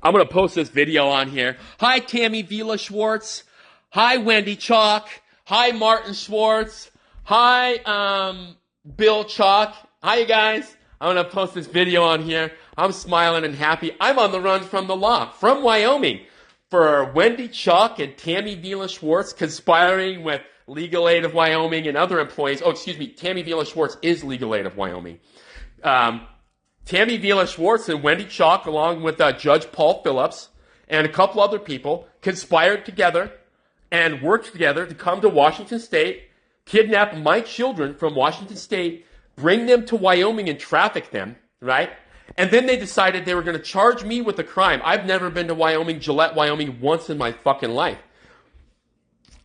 I'm going to post this video on here. Hi, Tammy Vila Schwartz. Hi, Wendy Chalk. Hi, Martin Schwartz. Hi, Bill Chalk. Hi, you guys. I'm going to post this video on here. I'm smiling and happy. I'm on the run from the law, from Wyoming, for Wendy Chalk and Tammy Vila Schwartz conspiring with Legal Aid of Wyoming and other employees. Oh, excuse me. Tammy Vila Schwartz is Legal Aid of Wyoming. Tammy Vila Schwartz and Wendy Chalk, along with Judge Paul Phillips and a couple other people, conspired together and worked together to come to Washington State, kidnap my children from Washington State, bring them to Wyoming and traffic them, right? And then they decided they were going to charge me with a crime. I've never been to Wyoming, Gillette, Wyoming, once in my fucking life.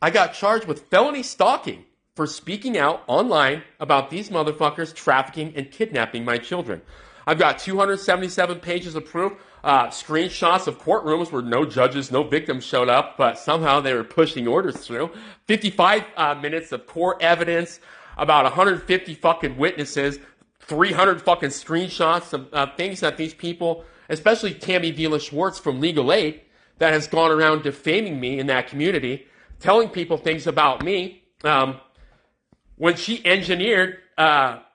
I got charged with felony stalking for speaking out online about these motherfuckers trafficking and kidnapping my children. I've got 277 pages of proof, screenshots of courtrooms where no judges, no victims showed up, but somehow they were pushing orders through. 55 minutes of court evidence, about 150 fucking witnesses, 300 fucking screenshots of things that these people, especially Tammy Vila Schwartz from Legal Aid, that has gone around defaming me in that community, telling people things about me, when she engineered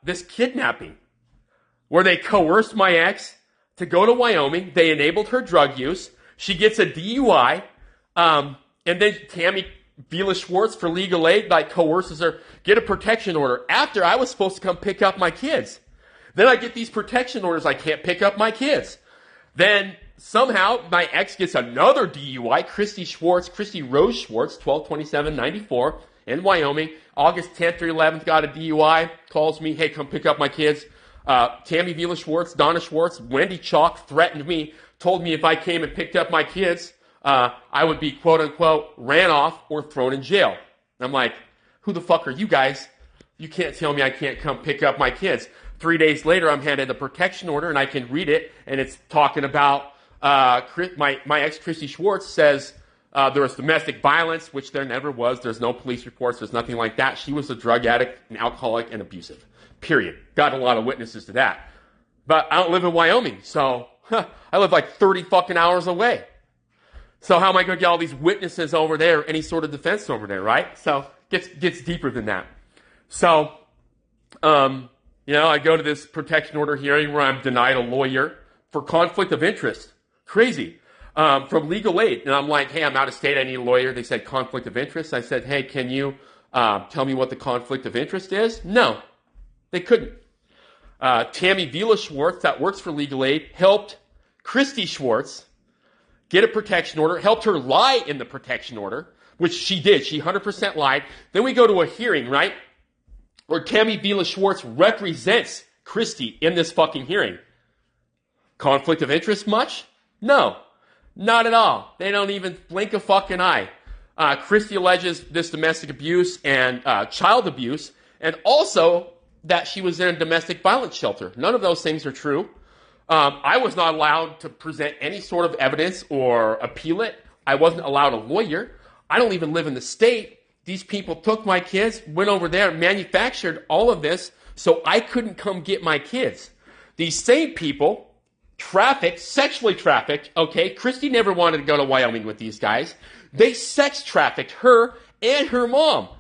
this kidnapping, where they coerced my ex to go to Wyoming. They enabled her drug use. She gets a DUI. And then Tammy Vila Schwartz for Legal Aid coerces her, get a protection order after I was supposed to come pick up my kids. Then I get these protection orders. I can't pick up my kids. Then somehow my ex gets another DUI. Christy Rose Schwartz, 12/27/94 in Wyoming. August 10th or 11th got a DUI. Calls me, hey, come pick up my kids. Tammy Vila Schwartz, Donna Schwartz, Wendy Chalk threatened me, told me if I came and picked up my kids, I would be, quote unquote, ran off or thrown in jail. And I'm like, who the fuck are you guys? You can't tell me I can't come pick up my kids. 3 days later, I'm handed a protection order and I can read it, and it's talking about, my ex Christy Schwartz says, there was domestic violence, which there never was. There's no police reports. There's nothing like that. She was a drug addict, an alcoholic, and abusive. Period. Got a lot of witnesses to that. But I don't live in Wyoming, so I live like 30 fucking hours away. So how am I going to get all these witnesses over there, any sort of defense over there, right? So gets deeper than that. So, I go to this protection order hearing where I'm denied a lawyer for conflict of interest. Crazy. From Legal Aid. And I'm like, hey, I'm out of state. I need a lawyer. They said conflict of interest. I said, hey, can you tell me what the conflict of interest is? No. They couldn't. Tammy Vila Schwartz, that works for Legal Aid, helped Christy Schwartz get a protection order, helped her lie in the protection order, which she did. She 100% lied. Then we go to a hearing, right, where Tammy Vila Schwartz represents Christy in this fucking hearing. Conflict of interest much? No. Not at all. They don't even blink a fucking eye. Christy alleges this domestic abuse and child abuse, and also that she was in a domestic violence shelter. None of those things are true. I was not allowed to present any sort of evidence or appeal it. I wasn't allowed a lawyer. I don't even live in the state. These people took my kids, went over there, manufactured all of this so I couldn't come get my kids. These same people sexually trafficked, okay? Christy never wanted to go to Wyoming with these guys. They sex trafficked her and her mom.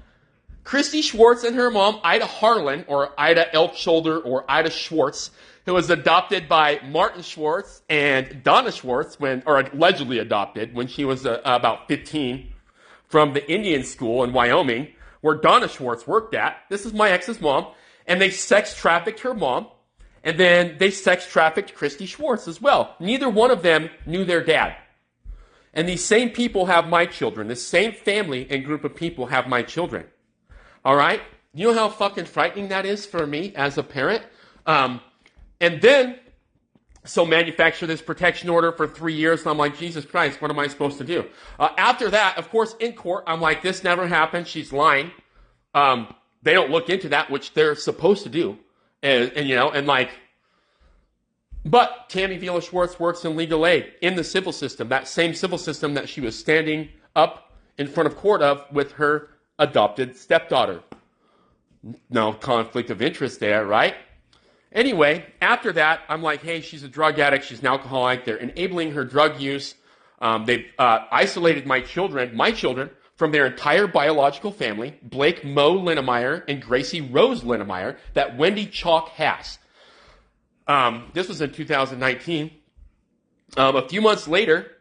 Christy Schwartz and her mom, Ida Harlan, or Ida Elkshoulder, or Ida Schwartz, who was adopted by Martin Schwartz and Donna Schwartz, or allegedly adopted when she was about 15, from the Indian school in Wyoming, where Donna Schwartz worked at. This is my ex's mom. And they sex trafficked her mom. And then they sex trafficked Christy Schwartz as well. Neither one of them knew their dad. And these same people have my children. This same family and group of people have my children. All right? You know how fucking frightening that is for me as a parent? And then, so manufacture this protection order for 3 years, and I'm like, Jesus Christ, what am I supposed to do? After that, of course, in court, I'm like, this never happened. She's lying. They don't look into that, which they're supposed to do. But Tammy Vila Schwartz works in Legal Aid in the civil system, that same civil system that she was standing up in front of court of with her adopted stepdaughter. No conflict of interest there, right? Anyway, after that, I'm like, hey, she's a drug addict. She's an alcoholic. They're enabling her drug use. They've isolated my children, from their entire biological family, Blake Moe Linnemeyer and Gracie Rose Linnemeyer, that Wendy Chalk has. This was in 2019. A few months later,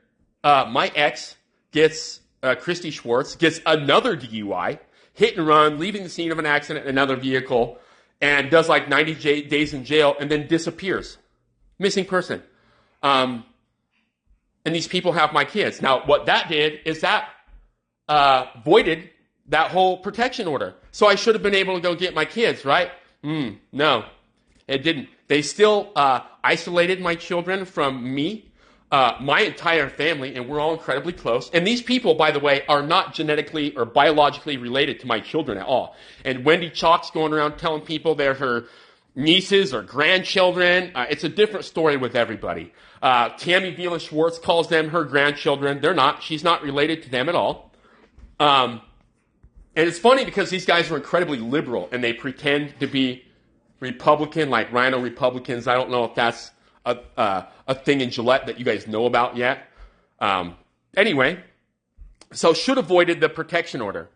my ex Christy Schwartz, gets another DUI, hit and run, leaving the scene of an accident in another vehicle, and does like 90 days in jail, and then disappears. Missing person. And these people have my kids. Now, what that did is that voided that whole protection order. So I should have been able to go get my kids, right? No, it didn't. They still isolated my children from me, my entire family, and we're all incredibly close. And these people, by the way, are not genetically or biologically related to my children at all. And Wendy Chalk's going around telling people they're her nieces or grandchildren. It's a different story with everybody. Tammy Vila Schwartz calls them her grandchildren. They're not. She's not related to them at all. And it's funny because these guys are incredibly liberal and they pretend to be Republican, like Rhino Republicans. I don't know if that's a thing in Gillette that you guys know about yet. Anyway, so should have avoided the protection order.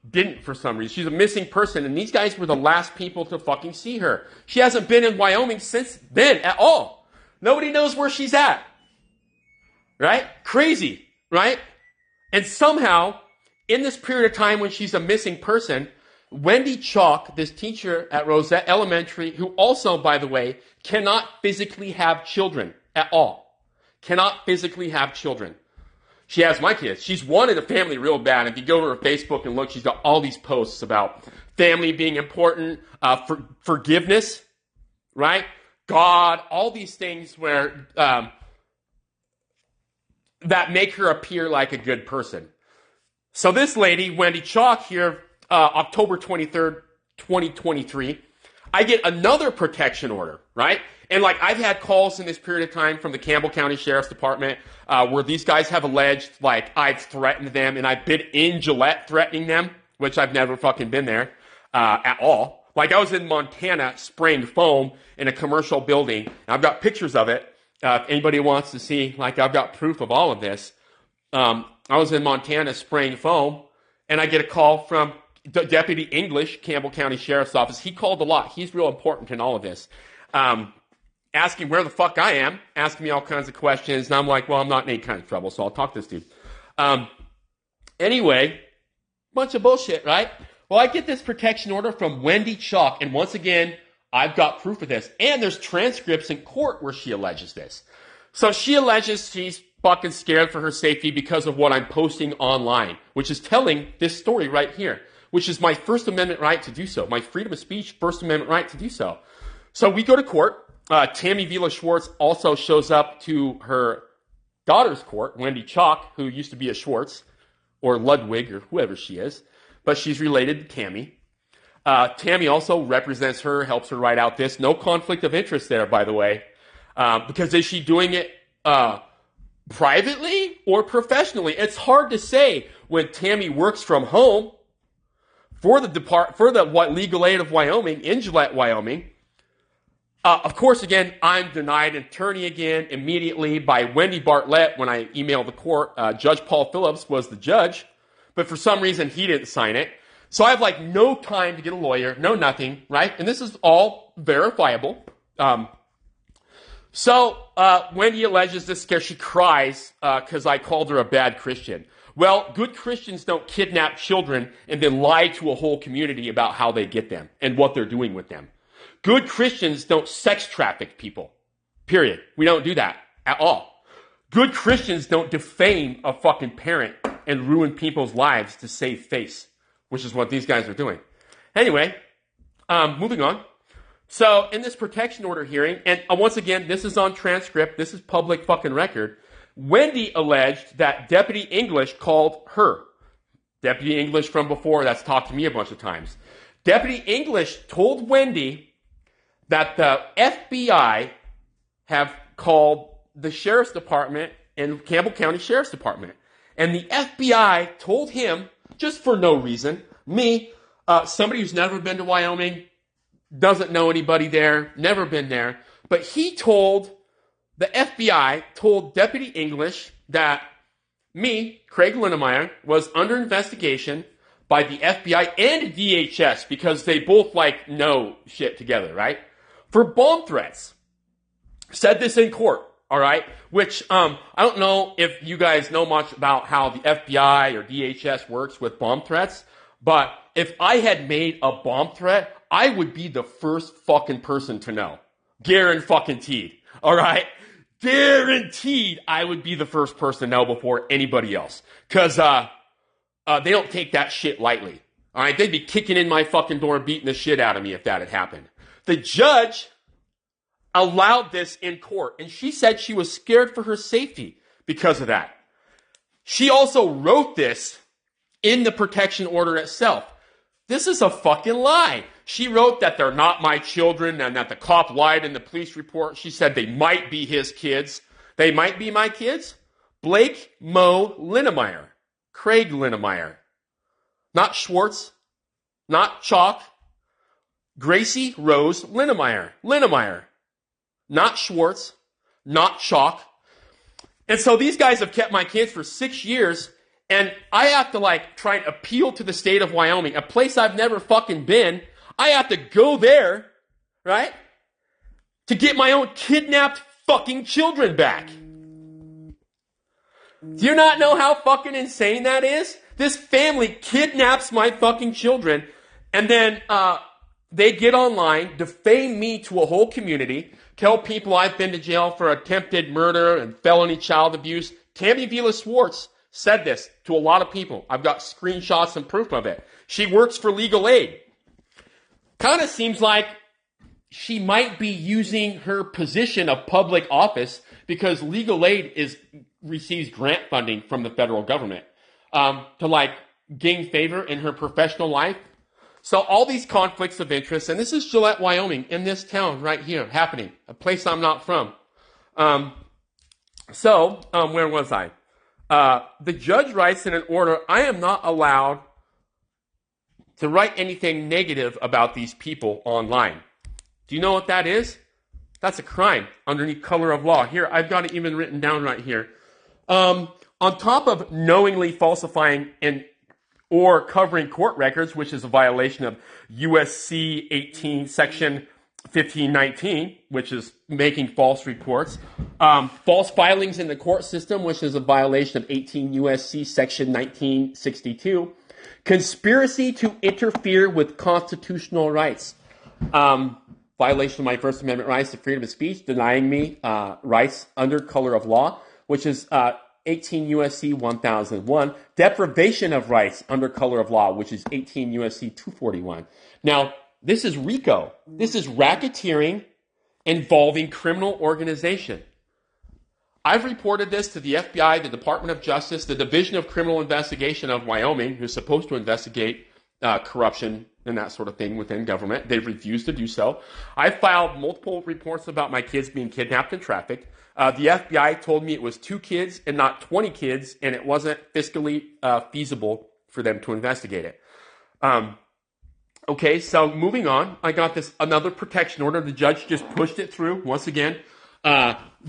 Didn't for some reason. She's a missing person, and these guys were the last people to fucking see her. She hasn't been in Wyoming since then at all. Nobody knows where she's at. Right? Crazy, right? And somehow, in this period of time when she's a missing person, Wendy Chalk, this teacher at Rosette Elementary, who also, by the way, cannot physically have children at all. Cannot physically have children. She has my kids. She's wanted a family real bad. If you go to her Facebook and look, she's got all these posts about family being important, forgiveness, right? God, all these things where that make her appear like a good person. So this lady, Wendy Chalk here, October 23rd, 2023, I get another protection order, right? And like I've had calls in this period of time from the Campbell County Sheriff's Department where these guys have alleged like I've threatened them and I've been in Gillette threatening them, which I've never fucking been there at all. Like I was in Montana spraying foam in a commercial building. And I've got pictures of it. If anybody wants to see, like I've got proof of all of this. I was in Montana spraying foam and I get a call from Deputy English, Campbell County Sheriff's Office. He called a lot. He's real important in all of this. Asking where the fuck I am, asking me all kinds of questions. And I'm like, well, I'm not in any kind of trouble, so I'll talk to this dude. Anyway, bunch of bullshit, right? Well, I get this protection order from Wendy Chalk. And once again, I've got proof of this. And there's transcripts in court where she alleges this. So she alleges she's fucking scared for her safety because of what I'm posting online, which is telling this story right here, which is my First Amendment right to do so, my freedom of speech, First Amendment right to do so. So we go to court. Tammy Vila Schwartz also shows up to her daughter's court, Wendy Chalk, who used to be a Schwartz, or Ludwig, or whoever she is, but she's related to Tammy. Tammy also represents her, helps her write out this. No conflict of interest there, by the way, because is she doing it privately or professionally? It's hard to say when Tammy works from home for the legal aid of Wyoming, in Gillette, Wyoming. Of course, again, I'm denied an attorney again immediately by Wendy Bartlett when I emailed the court. Judge Paul Phillips was the judge, but for some reason he didn't sign it. So I have like no time to get a lawyer, no nothing, right? And this is all verifiable. So Wendy alleges this scare. She cries because I called her a bad Christian. Well, good Christians don't kidnap children and then lie to a whole community about how they get them and what they're doing with them. Good Christians don't sex traffic people, period. We don't do that at all. Good Christians don't defame a fucking parent and ruin people's lives to save face, which is what these guys are doing. Anyway, moving on. So in this protection order hearing, and once again, this is on transcript, this is public fucking record, Wendy alleged that Deputy English called her. Deputy English from before, that's talked to me a bunch of times. Deputy English told Wendy that the FBI have called the Sheriff's Department and Campbell County Sheriff's Department. And the FBI told him, just for no reason, me, somebody who's never been to Wyoming, doesn't know anybody there, never been there. But the FBI told Deputy English that me, Craig Linnemeyer, was under investigation by the FBI and DHS because they both know shit together, right? For bomb threats. Said this in court, all right? Which, I don't know if you guys know much about how the FBI or DHS works with bomb threats, but if I had made a bomb threat, I would be the first fucking person to know. Guaranteed, all right? Guaranteed I would be the first person to know before anybody else. Because they don't take that shit lightly. All right? They'd be kicking in my fucking door, beating the shit out of me if that had happened. The judge allowed this in court, and she said she was scared for her safety because of that. She also wrote this in the protection order itself. This is a fucking lie. She wrote that they're not my children and that the cop lied in the police report. She said they might be his kids. They might be my kids. Blake Mo Linnemeyer. Craig Linnemeyer. Not Schwartz. Not Chalk. Gracie Rose Linnemeyer. Linnemeyer. Not Schwartz. Not Chalk. And so these guys have kept my kids for 6 years, and I have to try and appeal to the state of Wyoming, a place I've never fucking been. I have to go there, right? To get my own kidnapped fucking children back. Do you not know how fucking insane that is? This family kidnaps my fucking children, and then they get online, defame me to a whole community, tell people I've been to jail for attempted murder and felony child abuse. Tammy Vila Schwartz said this to a lot of people. I've got screenshots and proof of it. She works for legal aid. Kind of seems like she might be using her position of public office because legal aid receives grant funding from the federal government to gain favor in her professional life. So all these conflicts of interest, and this is Gillette, Wyoming, in this town right here, happening, a place I'm not from. Where was I? The judge writes in an order, I am not allowed to write anything negative about these people online. Do you know what that is? That's a crime underneath color of law. Here, I've got it even written down right here. On top of knowingly falsifying or covering court records, which is a violation of USC 18 section 1519, which is making false reports. False filings in the court system, which is a violation of 18 USC section 1962. Conspiracy to interfere with constitutional rights. Violation of my First Amendment rights to freedom of speech, denying me rights under color of law, which is 18 USC 1001. Deprivation of rights under color of law, which is 18 USC 241. Now, this is RICO. This is racketeering involving criminal organization. I've reported this to the FBI, the Department of Justice, the Division of Criminal Investigation of Wyoming, who's supposed to investigate corruption and that sort of thing within government. They've refused to do so. I filed multiple reports about my kids being kidnapped and trafficked. The FBI told me it was 2 kids and not 20 kids, and it wasn't fiscally feasible for them to investigate it. Okay, so moving on, I got another protection order. The judge just pushed it through once again,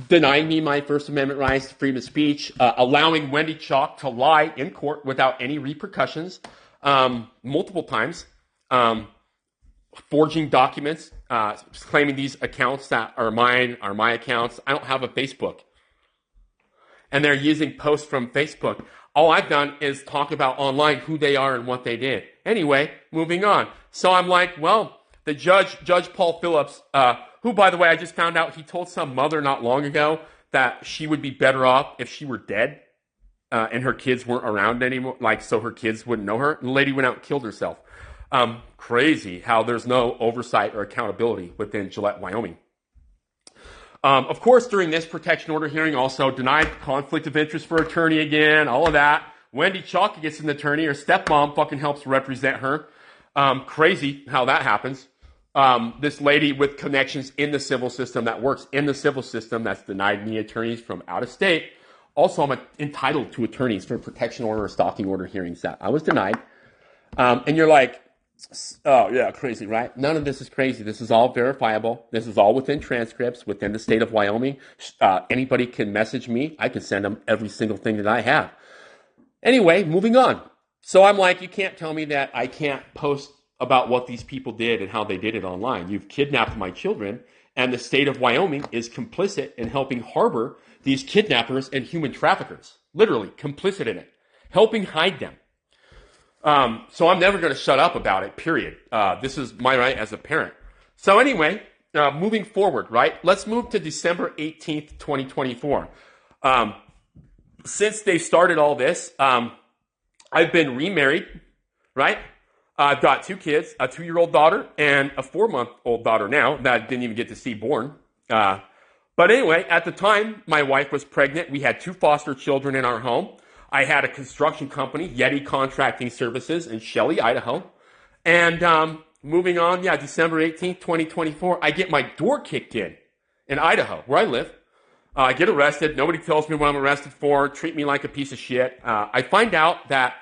denying me my First Amendment rights to freedom of speech, allowing Wendy Chalk to lie in court without any repercussions multiple times, forging documents, claiming these accounts that are mine are my accounts. I don't have a Facebook. And they're using posts from Facebook. All I've done is talk about online who they are and what they did. Anyway, moving on. So I'm like, well, the Judge Paul Phillips, who, by the way, I just found out he told some mother not long ago that she would be better off if she were dead and her kids weren't around anymore, so her kids wouldn't know her. And the lady went out and killed herself. Crazy how there's no oversight or accountability within Gillette, Wyoming. Of course, during this protection order hearing, also denied conflict of interest for attorney again, all of that. Wendy Chalk gets an attorney. Her stepmom fucking helps represent her. Crazy how that happens. This lady with connections in the civil system that works in the civil system that's denied me attorneys from out of state. Also, I'm entitled to attorneys for protection order or stalking order hearings that I was denied. And you're like, Oh, yeah, crazy, right? None of this is crazy. This is all verifiable. This is all within transcripts within the state of Wyoming. Anybody can message me. I can send them every single thing that I have. Anyway, moving on. So I'm like, you can't tell me that I can't post about what these people did and how they did it online. You've kidnapped my children, and the state of Wyoming is complicit in helping harbor these kidnappers and human traffickers. Literally, complicit in it. Helping hide them. So I'm never going to shut up about it, period. This is my right as a parent. So anyway, moving forward, right? Let's move to December 18th, 2024. Since they started all this, I've been remarried, right? I've got 2 kids, a 2-year-old daughter and a 4-month-old daughter now that I didn't even get to see born. But anyway, at the time, my wife was pregnant. We had 2 foster children in our home. I had a construction company, Yeti Contracting Services in Shelley, Idaho. And moving on, December 18th, 2024, I get my door kicked in Idaho, where I live. I get arrested. Nobody tells me what I'm arrested for. Treat me like a piece of shit. I find out that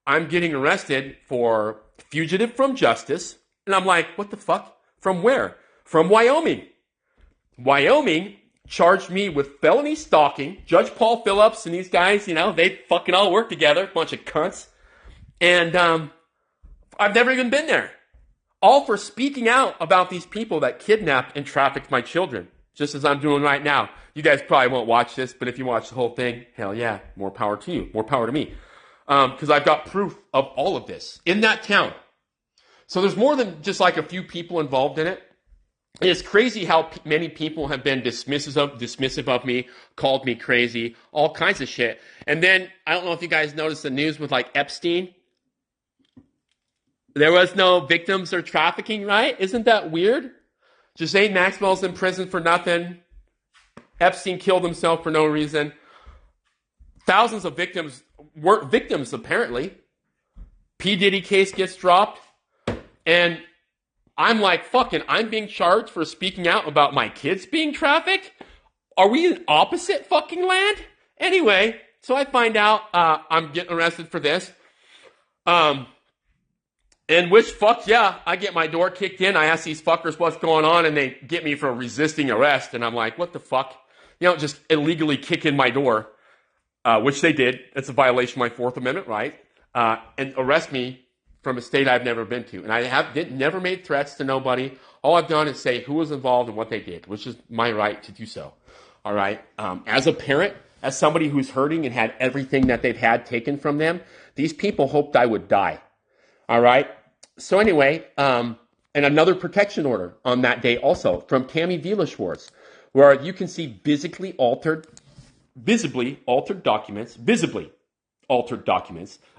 I'm getting arrested for fugitive from justice. And I'm like, what the fuck? From where? From Wyoming. Wyoming charged me with felony stalking. Judge Paul Phillips and these guys, they fucking all work together. Bunch of cunts. And I've never even been there. All for speaking out about these people that kidnapped and trafficked my children. Just as I'm doing right now. You guys probably won't watch this, but if you watch the whole thing, hell yeah, more power to you. More power to me. Because I've got proof of all of this in that town. So there's more than just like a few people involved in it. It's crazy how many people have been dismissive of me, called me crazy, all kinds of shit. And then, I don't know if you guys noticed the news with like Epstein. There was no victims or trafficking, right? Isn't that weird? Ghislaine Maxwell's in prison for nothing. Epstein killed himself for no reason. Thousands of victims weren't victims, apparently. P. Diddy case gets dropped. And I'm like, I'm being charged for speaking out about my kids being trafficked? Are we in opposite fucking land? Anyway, so I find out I'm getting arrested for this. And which fuck yeah, I get my door kicked in. I ask these fuckers what's going on, and they get me for resisting arrest. And I'm like, what the fuck? Just illegally kick in my door, which they did. It's a violation of my 4th Amendment right, and arrest me from a state I've never been to. And I never made threats to nobody. All I've done is say who was involved and what they did, which is my right to do so. All right. As a parent, as somebody who's hurting and had everything that they've had taken from them, these people hoped I would die. All right. So anyway, and another protection order on that day also from Tammy Vila Schwartz, where you can see visibly altered documents,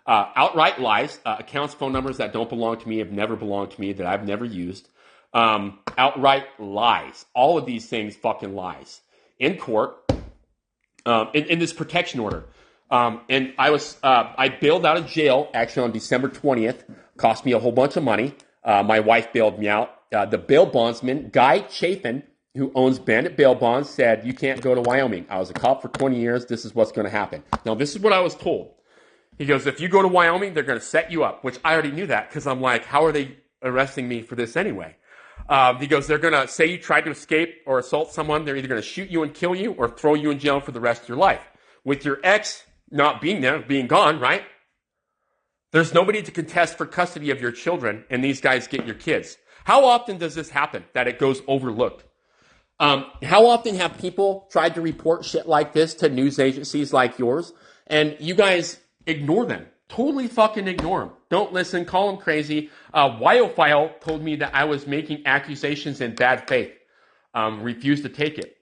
outright lies, accounts, phone numbers that don't belong to me, have never belonged to me, that I've never used, outright lies. All of these things fucking lies in court, in this protection order. And I bailed out of jail actually on December 20th, cost me a whole bunch of money. My wife bailed me out. The bail bondsman, Guy Chafin, who owns Bandit Bail Bonds, said, you can't go to Wyoming. I was a cop for 20 years. This is what's going to happen. Now, this is what I was told. He goes, if you go to Wyoming, they're going to set you up, which I already knew that because I'm like, how are they arresting me for this anyway? He goes, they're going to say you tried to escape or assault someone. They're either going to shoot you and kill you or throw you in jail for the rest of your life. With your ex not being there, being gone, right? There's nobody to contest for custody of your children, and these guys get your kids. How often does this happen that it goes overlooked? How often have people tried to report shit like this to news agencies like yours, and you guys ignore them? Totally fucking ignore them. Don't listen. Call them crazy. Wyophile told me that I was making accusations in bad faith. Refused to take it.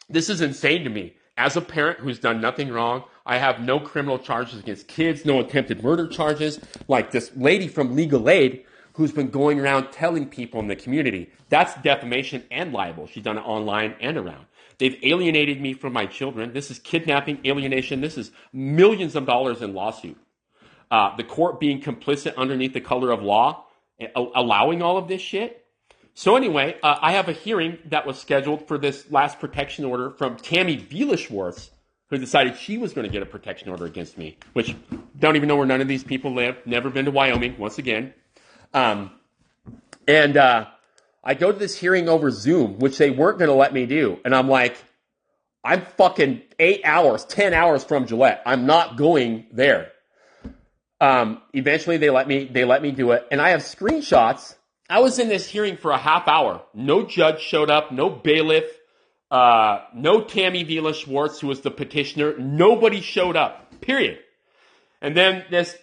This is insane to me. As a parent who's done nothing wrong, I have no criminal charges against kids, no attempted murder charges, like this lady from Legal Aid who's been going around telling people in the community. That's defamation and libel. She's done it online and around. They've alienated me from my children. This is kidnapping, alienation. This is millions of dollars in lawsuit. The court being complicit underneath the color of law, allowing all of this shit. So anyway, I have a hearing that was scheduled for this last protection order from Tammy Vila Schwartz, who decided she was going to get a protection order against me, which don't even know where none of these people live. Never been to Wyoming, once again. I go to this hearing over Zoom, which they weren't going to let me do. And I'm like, I'm fucking 8 hours, 10 hours from Gillette. I'm not going there. Eventually they let me do it. And I have screenshots. I was in this hearing for a half hour. No judge showed up, no bailiff, no Tammy Vila Schwartz, who was the petitioner. Nobody showed up, period. And then this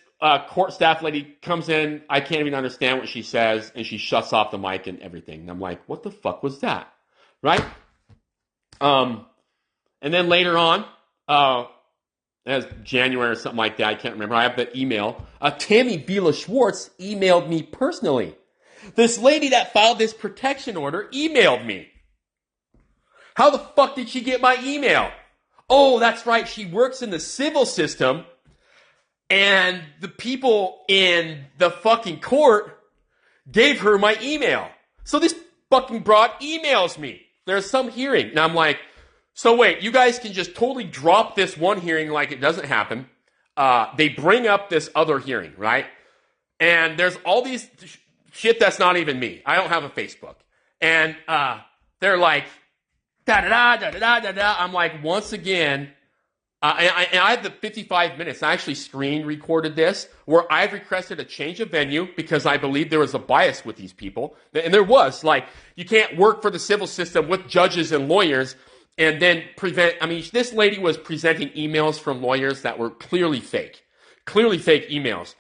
court staff lady comes in. I can't even understand what she says, and she shuts off the mic and everything. And I'm like, what the fuck was that? Right? And then later on, as January or something like that, I can't remember. I have the email. Tammy Vila Schwartz emailed me personally. This lady that filed this protection order emailed me. How the fuck did she get my email? Oh, that's right. She works in the civil system, and the people in the fucking court gave her my email. So this fucking broad emails me. There's some hearing. And I'm like, so wait, you guys can just totally drop this one hearing like it doesn't happen. They bring up this other hearing, right? And there's all these shit that's not even me. I don't have a Facebook. And they're like, da-da-da, da-da-da, da-da. I'm like, once again, and I have the 55 minutes. I actually screen recorded this where I've requested a change of venue because I believe there was a bias with these people. And there was. Like, you can't work for the civil system with judges and lawyers and then this lady was presenting emails from lawyers that were clearly fake emails.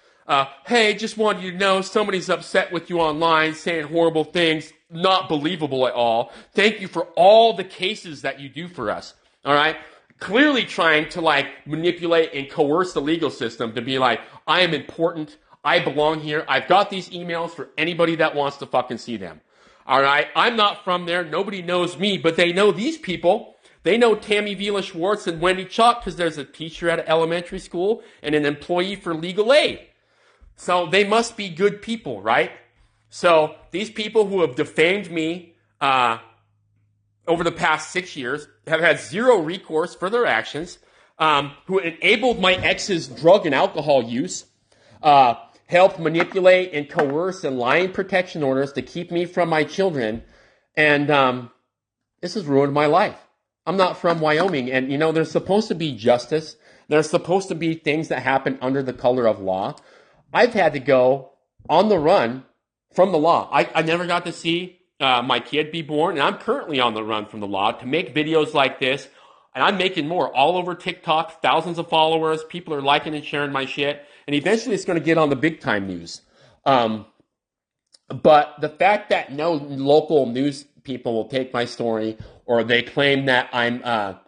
Hey, just wanted you to know somebody's upset with you online, saying horrible things, not believable at all. Thank you for all the cases that you do for us. All right? Clearly trying to manipulate and coerce the legal system to be like, I am important. I belong here. I've got these emails for anybody that wants to fucking see them. All right? I'm not from there. Nobody knows me, but they know these people. They know Tammy Vila Schwartz and Wendy Chalk because there's a teacher at an elementary school and an employee for legal aid. So they must be good people, right? So these people who have defamed me over the past 6 years have had zero recourse for their actions, who enabled my ex's drug and alcohol use, helped manipulate and coerce and lying protection orders to keep me from my children, and this has ruined my life. I'm not from Wyoming, and there's supposed to be justice. There's supposed to be things that happen under the color of law. I've had to go on the run from the law. I never got to see my kid be born, and I'm currently on the run from the law to make videos like this, and I'm making more all over TikTok, thousands of followers, people are liking and sharing my shit, and eventually it's going to get on the big time news. But the fact that no local news people will take my story, or they claim that I'm,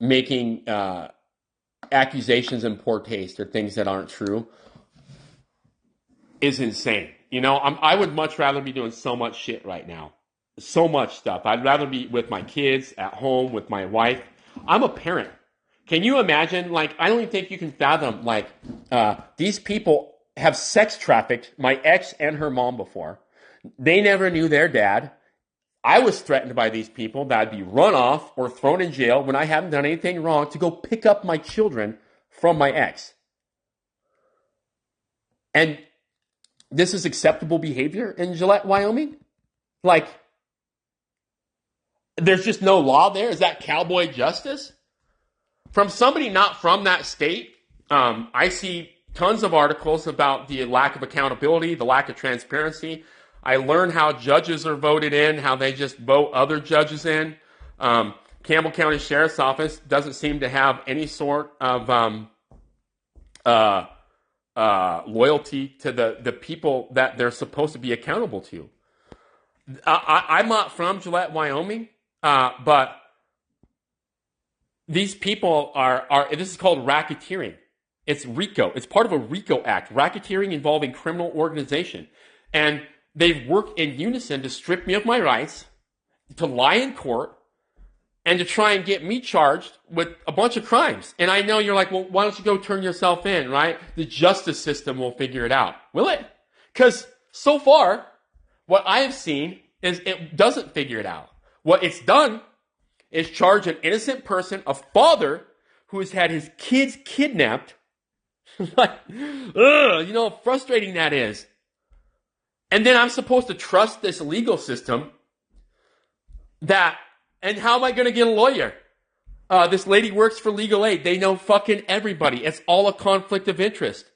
making accusations in poor taste or things that aren't true, is insane. I would much rather be doing so much shit right now. So much stuff. I'd rather be with my kids, at home, with my wife. I'm a parent. Can you imagine, I don't even think you can fathom, these people have sex trafficked my ex and her mom before. They never knew their dad. I was threatened by these people that I'd be run off or thrown in jail when I haven't done anything wrong to go pick up my children from my ex. And this is acceptable behavior in Gillette, Wyoming? There's just no law there? Is that cowboy justice? From somebody not from that state, I see tons of articles about the lack of accountability, the lack of transparency. I learn how judges are voted in, how they just vote other judges in. Campbell County Sheriff's Office doesn't seem to have any sort of loyalty to the people that they're supposed to be accountable to. I'm not from Gillette, Wyoming, but these people are this is called racketeering. It's RICO. It's part of a RICO Act, racketeering involving criminal organization. And they've worked in unison to strip me of my rights, to lie in court, and to try and get me charged with a bunch of crimes. And I know you're like, well, why don't you go turn yourself in, right? The justice system will figure it out. Will it? Because so far, what I have seen is it doesn't figure it out. What it's done is charge an innocent person, a father who has had his kids kidnapped. Like, you know how frustrating that is. And then I'm supposed to trust this legal system and how am I going to get a lawyer? This lady works for legal aid. They know fucking everybody. It's all a conflict of interest.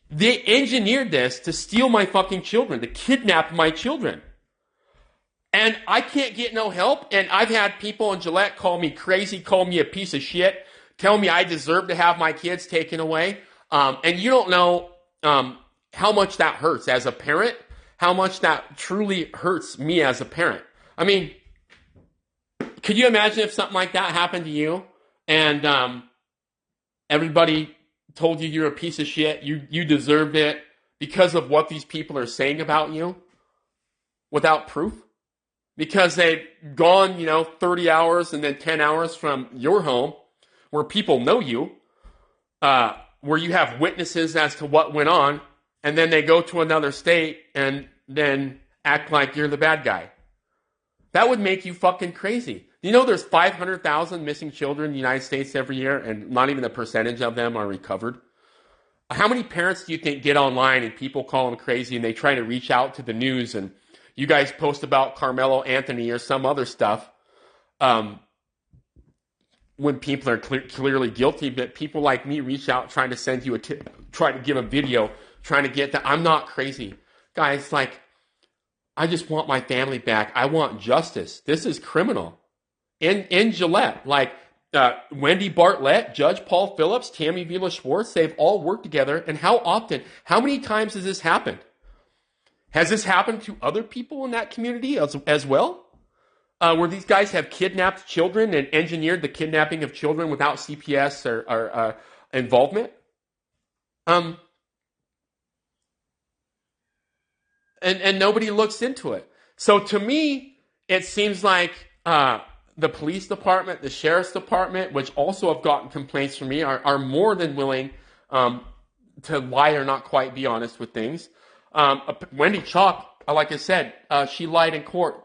They engineered this to steal my fucking children, to kidnap my children. And I can't get no help. And I've had people in Gillette call me crazy, call me a piece of shit, tell me I deserve to have my kids taken away. And you don't know how much that hurts as a parent, how much that truly hurts me as a parent. I mean, could you imagine if something like that happened to you and everybody told you you're a piece of shit, you deserved it because of what these people are saying about you without proof? Because they've gone, 30 hours and then 10 hours from your home where people know you, where you have witnesses as to what went on, and then they go to another state and then act like you're the bad guy. That would make you fucking crazy. You know there's 500,000 missing children in the United States every year, and not even a percentage of them are recovered? How many parents do you think get online and people call them crazy and they try to reach out to the news and you guys post about Carmelo Anthony or some other stuff when people are clearly guilty, but people like me reach out trying to send you try to give a video, trying to get that. I'm not crazy. Guys, I just want my family back. I want justice. This is criminal. In Gillette, Wendy Bartlett, Judge Paul Phillips, Tammy Vila Schwartz, they've all worked together. And how many times has this happened? Has this happened to other people in that community as well? Where these guys have kidnapped children and engineered the kidnapping of children without CPS or involvement? And nobody looks into it. So to me, it seems like the police department, the sheriff's department, which also have gotten complaints from me, are more than willing to lie or not quite be honest with things. Wendy Chalk, like I said, she lied in court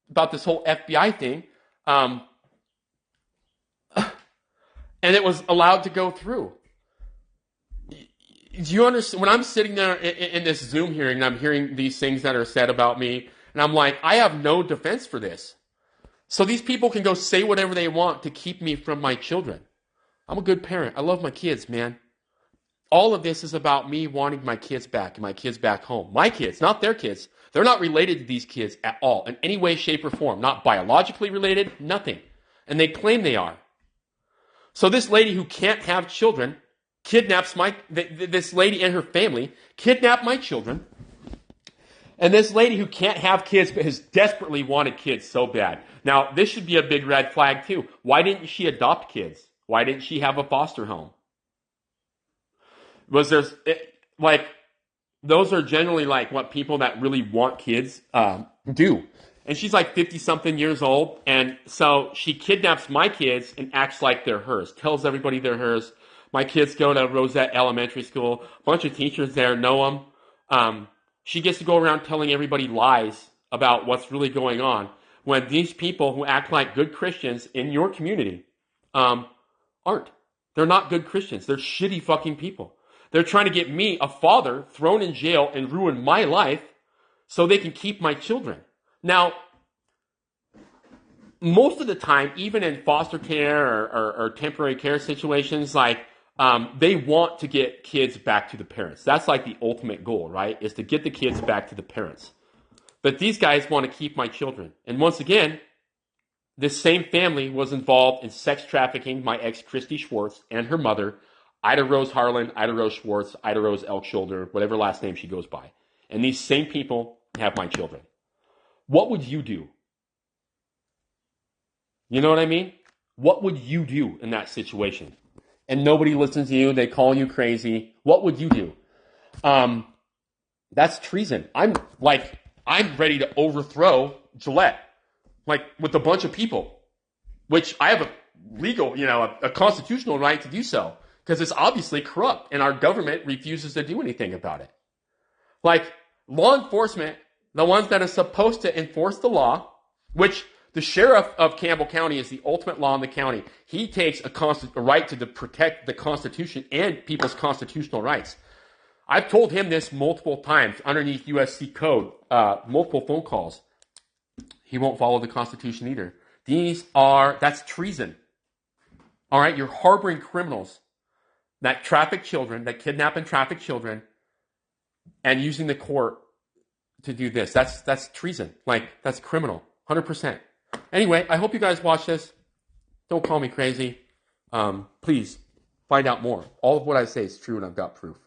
about this whole FBI thing, and it was allowed to go through. Do you understand? When I'm sitting there in this Zoom hearing and I'm hearing these things that are said about me, and I'm like, I have no defense for this. So these people can go say whatever they want to keep me from my children. I'm a good parent. I love my kids, man. All of this is about me wanting my kids back and my kids back home. My kids, not their kids. They're not related to these kids at all in any way, shape, or form. Not biologically related, nothing. And they claim they are. So this lady who can't have children kidnaps this lady and her family, kidnap my children. And this lady who can't have kids but has desperately wanted kids so bad. Now, this should be a big red flag too. Why didn't she adopt kids? Why didn't she have a foster home? Those are generally what people that really want kids do. And she's 50-something years old. And so she kidnaps my kids and acts like they're hers. Tells everybody they're hers. My kids go to Rosette Elementary School. A bunch of teachers there know them. She gets to go around telling everybody lies about what's really going on when these people who act like good Christians in your community aren't. They're not good Christians. They're shitty fucking people. They're trying to get me, a father, thrown in jail and ruin my life so they can keep my children. Now, most of the time, even in foster care or temporary care situations, they want to get kids back to the parents. That's the ultimate goal, right? Is to get the kids back to the parents. But these guys want to keep my children. And once again, this same family was involved in sex trafficking my ex, Christy Schwartz, and her mother, Ida Rose Harlan, Ida Rose Schwartz, Ida Rose Elkshoulder, whatever last name she goes by. And these same people have my children. What would you do? You know what I mean? What would you do in that situation? And nobody listens to you. They call you crazy. What would you do? That's treason. I'm ready to overthrow Gillette, with a bunch of people, which I have a legal, a constitutional right to do so because it's obviously corrupt and our government refuses to do anything about it. Law enforcement, the ones that are supposed to enforce the law, which The sheriff of Campbell County is the ultimate law in the county. He takes a right to protect the Constitution and people's constitutional rights. I've told him this multiple times underneath USC code, multiple phone calls. He won't follow the Constitution either. That's treason. All right, you're harboring criminals that traffic children, that kidnap and traffic children, and using the court to do this. That's treason. Like, that's criminal. 100%. Anyway, I hope you guys watch this. Don't call me crazy. Please find out more. All of what I say is true, and I've got proof.